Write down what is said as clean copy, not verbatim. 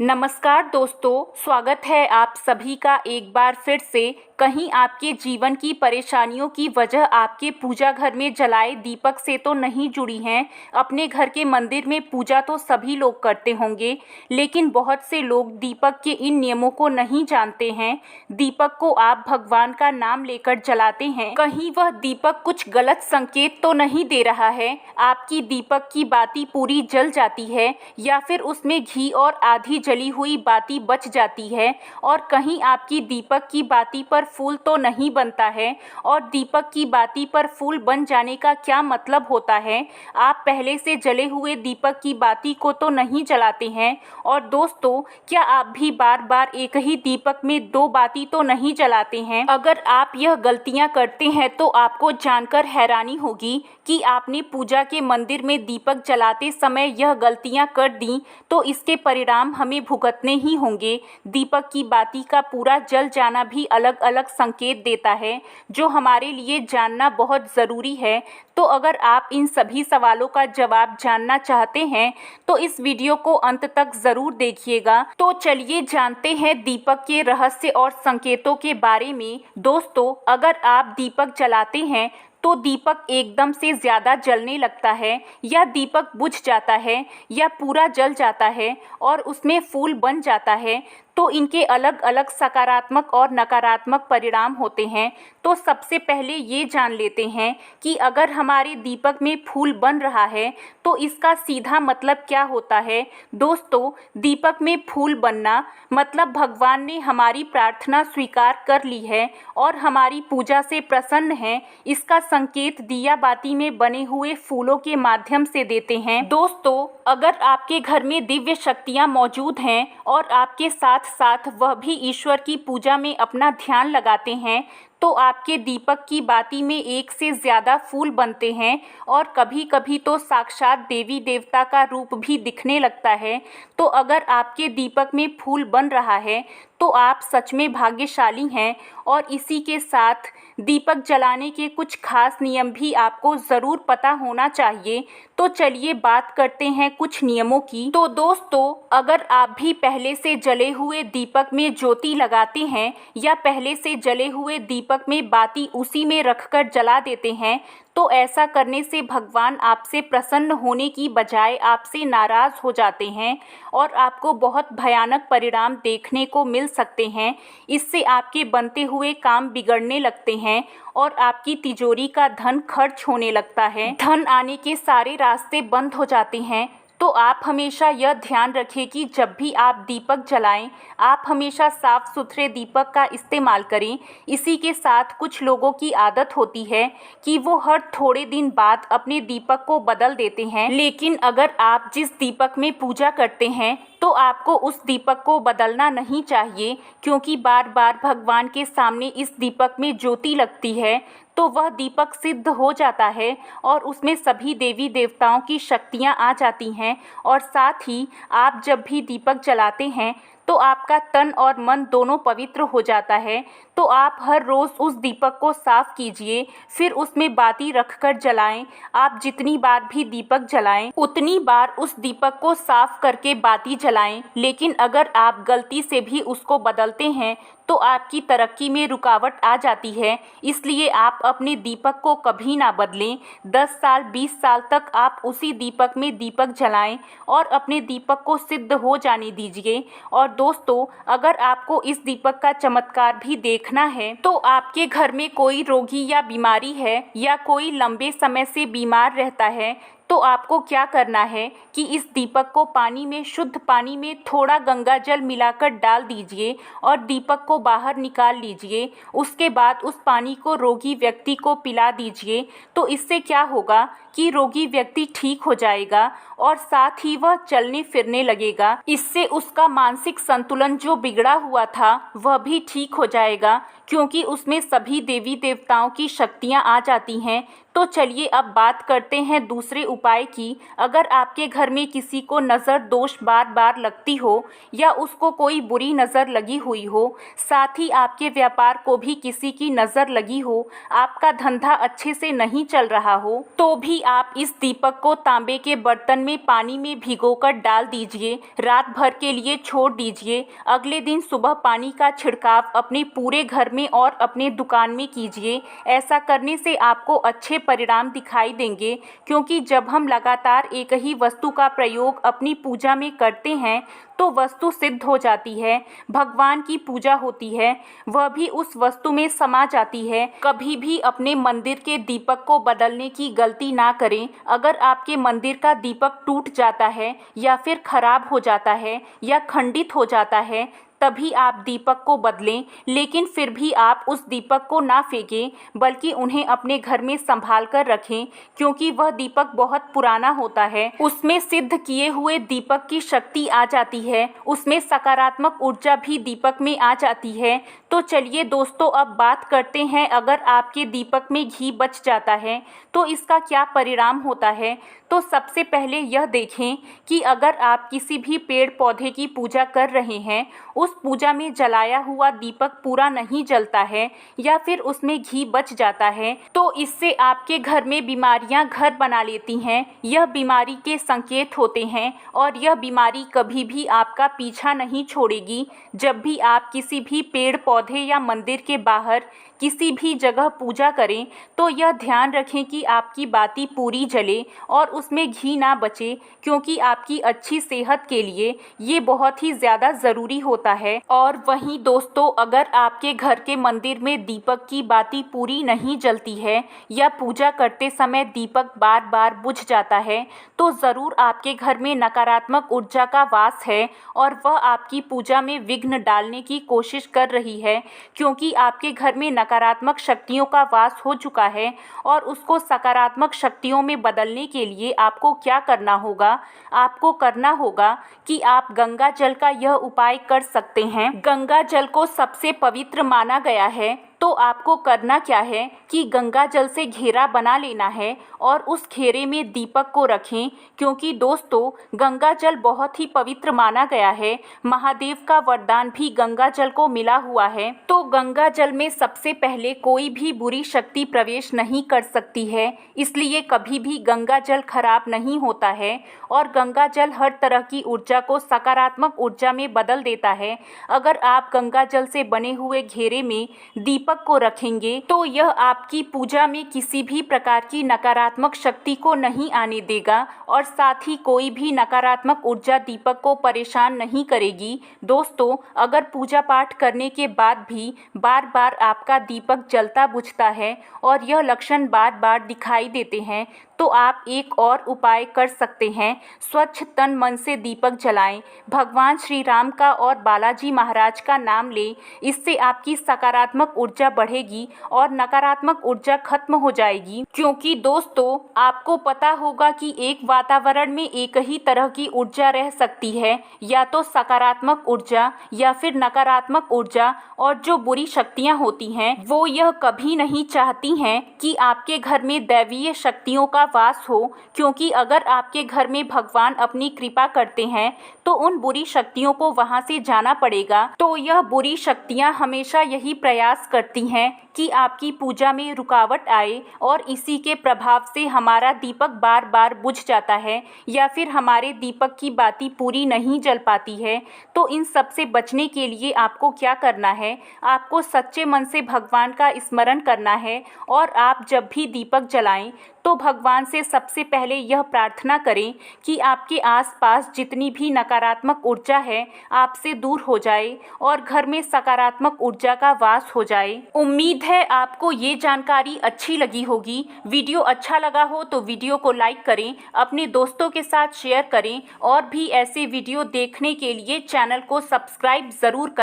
नमस्कार दोस्तों, स्वागत है आप सभी का एक बार फिर से। कहीं आपके जीवन की परेशानियों की वजह आपके पूजा घर में जलाए दीपक से तो नहीं जुड़ी हैं। अपने घर के मंदिर में पूजा तो सभी लोग करते होंगे, लेकिन बहुत से लोग दीपक के इन नियमों को नहीं जानते हैं। दीपक को आप भगवान का नाम लेकर जलाते हैं, कहीं वह दीपक कुछ गलत संकेत तो नहीं दे रहा है। आपकी दीपक की बाती पूरी जल जाती है या फिर उसमें घी और आधी जली हुई बाती बच जाती है, और कहीं आपकी दीपक की बाती पर फूल तो नहीं बनता है। और दीपक की बाती पर फूल बन जाने का क्या मतलब होता है? आप पहले से जले हुए दीपक की बाती को तो नहीं जलाते हैं। और दोस्तों, क्या आप भी बार बार एक ही दीपक में दो बाती तो नहीं जलाते हैं? अगर आप यह गलतियां करते हैं तो आपको जानकर हैरानी होगी कि आपने पूजा के मंदिर में दीपक जलाते समय यह गलतियां कर दी, तो इसके परिणाम हमें भुगतने ही होंगे। दीपक की बाती का पूरा जल जाना भी अलग अलग संकेत देता है, जो हमारे लिए जानना बहुत ज़रूरी है। तो अगर आप इन सभी सवालों का जवाब जानना चाहते हैं तो इस वीडियो को अंत तक ज़रूर देखिएगा। तो चलिए जानते हैं दीपक के रहस्य और संकेतों के बारे में। दोस्तों, अगर आप दीपक जलाते हैं तो दीपक एकदम से ज़्यादा जलने लगता है, या दीपक बुझ जाता है, या पूरा जल जाता है और उसमें फूल बन जाता है, तो इनके अलग अलग सकारात्मक और नकारात्मक परिणाम होते हैं। तो सबसे पहले ये जान लेते हैं कि अगर हमारे दीपक में फूल बन रहा है तो इसका सीधा मतलब क्या होता है। दोस्तों, दीपक में फूल बनना मतलब भगवान ने हमारी प्रार्थना स्वीकार कर ली है और हमारी पूजा से प्रसन्न है। इसका संकेत दिया बाती में बने हुए फूलों के माध्यम से देते हैं। दोस्तों, अगर आपके घर में दिव्य शक्तियाँ मौजूद हैं और आपके साथ साथ वह भी ईश्वर की पूजा में अपना ध्यान लगाते हैं, तो आपके दीपक की बाती में एक से ज़्यादा फूल बनते हैं और कभी कभी तो साक्षात देवी देवता का रूप भी दिखने लगता है। तो अगर आपके दीपक में फूल बन रहा है तो आप सच में भाग्यशाली हैं। और इसी के साथ दीपक जलाने के कुछ खास नियम भी आपको ज़रूर पता होना चाहिए। तो चलिए बात करते हैं कुछ नियमों की। तो दोस्तों, अगर आप भी पहले से जले हुए दीपक में ज्योति लगाते हैं या पहले से जले हुए दीपक में बाती उसी में रखकर जला देते हैं, तो ऐसा करने से भगवान आपसे प्रसन्न होने की बजाय आपसे नाराज़ हो जाते हैं और आपको बहुत भयानक परिणाम देखने को मिल सकते हैं। इससे आपके बनते हुए काम बिगड़ने लगते हैं और आपकी तिजोरी का धन खर्च होने लगता है। धन आने के सारे रास्ते बंद हो जाते हैं। तो आप हमेशा यह ध्यान रखें कि जब भी आप दीपक जलाएं, आप हमेशा साफ़ सुथरे दीपक का इस्तेमाल करें। इसी के साथ कुछ लोगों की आदत होती है कि वो हर थोड़े दिन बाद अपने दीपक को बदल देते हैं, लेकिन अगर आप जिस दीपक में पूजा करते हैं तो आपको उस दीपक को बदलना नहीं चाहिए, क्योंकि बार बार भगवान के सामने इस दीपक में ज्योति लगती है तो वह दीपक सिद्ध हो जाता है और उसमें सभी देवी देवताओं की शक्तियाँ आ जाती हैं। और साथ ही आप जब भी दीपक जलाते हैं तो आपका तन और मन दोनों पवित्र हो जाता है। तो आप हर रोज़ उस दीपक को साफ़ कीजिए, फिर उसमें बाती रखकर जलाएं। आप जितनी बार भी दीपक जलाएं उतनी बार उस दीपक को साफ़ करके बाती जलाएं। लेकिन अगर आप गलती से भी उसको बदलते हैं तो आपकी तरक्की में रुकावट आ जाती है। इसलिए आप अपने दीपक को कभी ना बदलें। 10 साल 20 साल तक आप उसी दीपक में दीपक जलाएं और अपने दीपक को सिद्ध हो जाने दीजिए। और दोस्तों, अगर आपको इस दीपक का चमत्कार भी देखना है तो आपके घर में कोई रोगी या बीमारी है या कोई लंबे समय से बीमार रहता है, तो आपको क्या करना है कि इस दीपक को पानी में, शुद्ध पानी में थोड़ा गंगा जल मिलाकर डाल दीजिए और दीपक को बाहर निकाल लीजिए। उसके बाद उस पानी को रोगी व्यक्ति को पिला दीजिए। तो इससे क्या होगा कि रोगी व्यक्ति ठीक हो जाएगा और साथ ही वह चलने फिरने लगेगा। इससे उसका मानसिक संतुलन जो बिगड़ा हुआ था वह भी ठीक हो जाएगा, क्योंकि उसमें सभी देवी देवताओं की शक्तियाँ आ जाती हैं। तो चलिए अब बात करते हैं दूसरे उपाय की। अगर आपके घर में किसी को नज़र दोष बार बार लगती हो या उसको कोई बुरी नज़र लगी हुई हो, साथ ही आपके व्यापार को भी किसी की नज़र लगी हो, आपका धंधा अच्छे से नहीं चल रहा हो, तो भी आप इस दीपक को तांबे के बर्तन में पानी में भिगोकर डाल दीजिए, रात भर के लिए छोड़ दीजिए। अगले दिन सुबह पानी का छिड़काव अपने पूरे घर में और अपने दुकान में कीजिए। ऐसा करने से आपको अच्छे परिणाम दिखाई देंगे, क्योंकि जब हम लगातार एक ही वस्तु का प्रयोग अपनी पूजा में करते हैं तो वस्तु सिद्ध हो जाती है, भगवान की पूजा होती है, वह भी उस वस्तु में समा जाती है। कभी भी अपने मंदिर के दीपक को बदलने की गलती ना करें। अगर आपके मंदिर का दीपक टूट जाता है या फिर खराब हो जाता है या खंडित हो जाता है, तभी आप दीपक को बदलें, लेकिन फिर भी आप उस दीपक को ना फेंकें, बल्कि उन्हें अपने घर में संभाल कर रखें, क्योंकि वह दीपक बहुत पुराना होता है। उसमें सिद्ध किए हुए दीपक की शक्ति आ जाती है, उसमें सकारात्मक ऊर्जा भी दीपक में आ जाती है। तो चलिए दोस्तों, अब बात करते हैं, अगर आपके दीपक में घी बच जाता है तो इसका क्या परिणाम होता है। तो सबसे पहले यह देखें कि अगर आप किसी भी पेड़ पौधे की पूजा कर रहे हैं, उस पूजा में जलाया हुआ दीपक पूरा नहीं जलता है या फिर उसमें घी बच जाता है, तो इससे आपके घर में बीमारियां घर बना लेती हैं। यह बीमारी के संकेत होते हैं और यह बीमारी कभी भी आपका पीछा नहीं छोड़ेगी। जब भी आप किसी भी पेड़ पौधे या मंदिर के बाहर किसी भी जगह पूजा करें तो यह ध्यान रखें कि आपकी बाती पूरी जले और उसमें घी ना बचे, क्योंकि आपकी अच्छी सेहत के लिए ये बहुत ही ज़्यादा ज़रूरी होता है। और वहीं दोस्तों, अगर आपके घर के मंदिर में दीपक की बाती पूरी नहीं जलती है या पूजा करते समय दीपक बार बार बुझ जाता है, तो ज़रूर आपके घर में नकारात्मक ऊर्जा का वास है और वह आपकी पूजा में विघ्न डालने की कोशिश कर रही है, क्योंकि आपके घर में नकारात्मक शक्तियों का वास हो चुका है। और उसको सकारात्मक शक्तियों में बदलने के लिए आपको क्या करना होगा? आपको करना होगा कि आप गंगा जल का यह उपाय कर सकते हैं। गंगा जल को सबसे पवित्र माना गया है, तो आपको करना क्या है कि गंगा जल से घेरा बना लेना है और उस घेरे में दीपक को रखें, क्योंकि दोस्तों गंगा जल बहुत ही पवित्र माना गया है। महादेव का वरदान भी गंगा जल को मिला हुआ है। तो गंगा जल में सबसे पहले कोई भी बुरी शक्ति प्रवेश नहीं कर सकती है, इसलिए कभी भी गंगा जल खराब नहीं होता है और गंगा जल हर तरह की ऊर्जा को सकारात्मक ऊर्जा में बदल देता है। अगर आप गंगा जल से बने हुए घेरे में दीपक को रखेंगे तो यह आपकी पूजा में किसी भी प्रकार की नकारात्मक शक्ति को नहीं आने देगा और साथ ही कोई भी नकारात्मक ऊर्जा दीपक को परेशान नहीं करेगी। दोस्तों, अगर पूजा पाठ करने के बाद भी बार बार आपका दीपक जलता बुझता है और यह लक्षण बार बार दिखाई देते हैं, तो आप एक और उपाय कर सकते हैं। स्वच्छ तन मन से दीपक जलाएं, भगवान श्री राम का और बालाजी महाराज का नाम लें। इससे आपकी सकारात्मक ऊर्जा बढ़ेगी और नकारात्मक ऊर्जा खत्म हो जाएगी। क्योंकि दोस्तों, आपको पता होगा कि एक वातावरण में एक ही तरह की ऊर्जा रह सकती है, या तो सकारात्मक ऊर्जा या फिर नकारात्मक ऊर्जा। और जो बुरी शक्तियाँ होती हैं वो यह कभी नहीं चाहती हैं कि आपके घर में दैवीय शक्तियों का वास हो, क्योंकि अगर आपके घर में भगवान अपनी कृपा करते हैं तो उन बुरी शक्तियों को वहां से जाना पड़ेगा। तो यह बुरी शक्तियां हमेशा यही प्रयास करती हैं कि आपकी पूजा में रुकावट आए और इसी के प्रभाव से हमारा दीपक बार बार बुझ जाता है या फिर हमारे दीपक की बाती पूरी नहीं जल पाती है। तो इन सब से बचने के लिए आपको क्या करना है? आपको सच्चे मन से भगवान का स्मरण करना है और आप जब भी दीपक जलाएं तो भगवान से सबसे पहले यह प्रार्थना करें कि आपके आसपास जितनी भी नकारात्मक ऊर्जा है आपसे दूर हो जाए और घर में सकारात्मक ऊर्जा का वास हो जाए। उम्मीद है आपको ये जानकारी अच्छी लगी होगी। वीडियो अच्छा लगा हो तो वीडियो को लाइक करें, अपने दोस्तों के साथ शेयर करें और भी ऐसे वीडियो देखने के लिए चैनल को सब्सक्राइब ज़रूर करें।